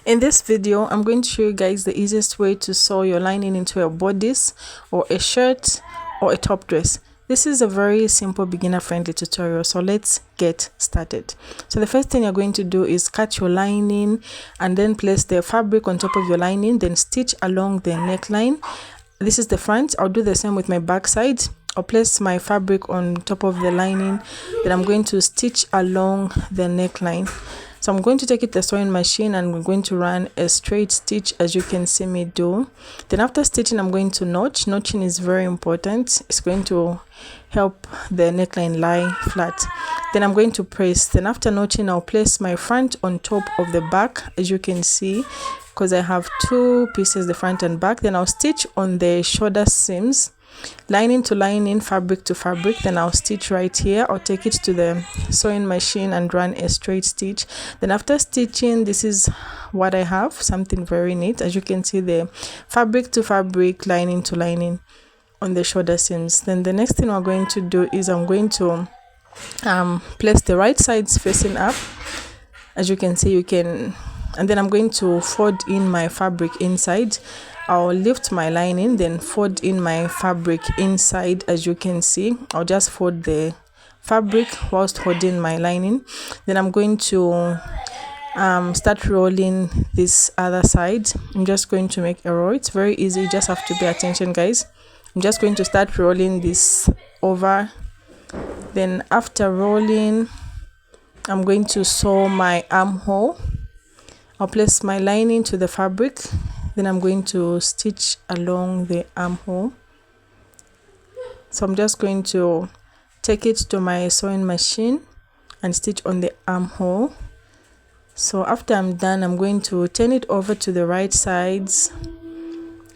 In this video, I'm going to show you guys the easiest way to sew your lining into a bodice or a shirt or a top dress. This is a very simple beginner friendly tutorial, so let's get started. So the first thing you're going to do is cut your lining and then place the fabric on top of your lining, then stitch along the neckline. This is the front. I'll do the same with my back side. I'll place my fabric on top of the lining, then I'm going to stitch along the neckline. So I'm going to take it to the sewing machine and I'm going to run a straight stitch, as you can see me do. Then after stitching, I'm going to notch. Notching is very important. It's going to help the neckline lie flat. Then I'm going to press. Then after notching, I'll place my front on top of the back, as you can see, because I have two pieces, the front and back. Then I'll stitch on the shoulder seams, lining to lining, fabric to fabric. Then I'll stitch right here. I'll take it to the sewing machine and run a straight stitch. Then after stitching, this is what I have, something very neat. As you can see, the fabric to fabric, lining to lining on the shoulder seams. Then the next thing we're going to do is I'm going to place the right sides facing up, as you can see. And then I'm going to fold in my fabric inside. I'll lift my lining, then fold in my fabric inside. As you can see, I'll just fold the fabric whilst holding my lining. Then I'm going to start rolling this other side. I'm just going to make a roll. It's very easy, you just have to pay attention, guys. I'm just going to start rolling this over. Then after rolling, I'm going to sew my armhole. I'll place my lining to the fabric. Then I'm going to stitch along the armhole. So I'm just going to take it to my sewing machine and stitch on the armhole. So after I'm done, I'm going to turn it over to the right sides.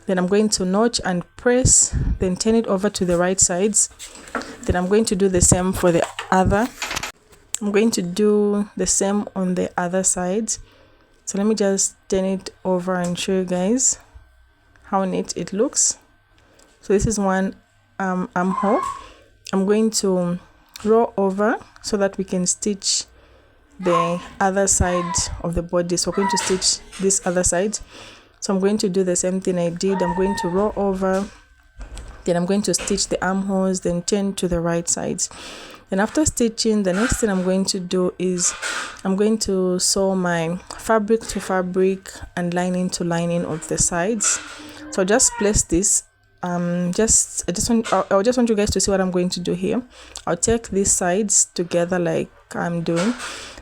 Then I'm going to notch and press, then turn it over to the right sides. Then I'm going to do the same for the other. I'm going to do the same on the other side. So let me just turn it over and show you guys how neat it looks. So this is one armhole. I'm going to roll over so that we can stitch the other side of the body. So we're going to stitch this other side. So I'm going to do the same thing I did. I'm going to roll over, then I'm going to stitch the armholes, then turn to the right sides. Then after stitching, the next thing I'm going to do is I'm going to sew my fabric to fabric and lining to lining of the sides. So just place this. I just want you guys to see what I'm going to do here. I'll take these sides together like I'm doing.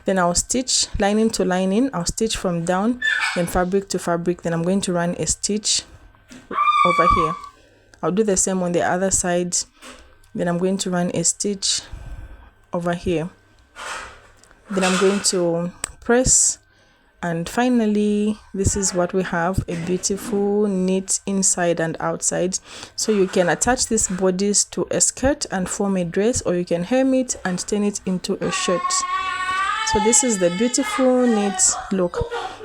Then I'll stitch lining to lining. I'll stitch from down, then fabric to fabric. Then I'm going to run a stitch over here. I'll do the same on the other side. Then I'm going to run a stitch over here. Then I'm going to press, and finally this is what we have, a beautiful neat inside and outside. So you can attach this bodice to a skirt and form a dress, or you can hem it and turn it into a shirt. So this is the beautiful neat look.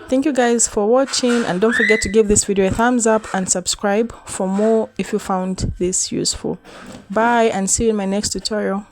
Thank you guys for watching, and don't forget to give this video a thumbs up and subscribe for more if you found this useful. Bye, and see you in my next tutorial.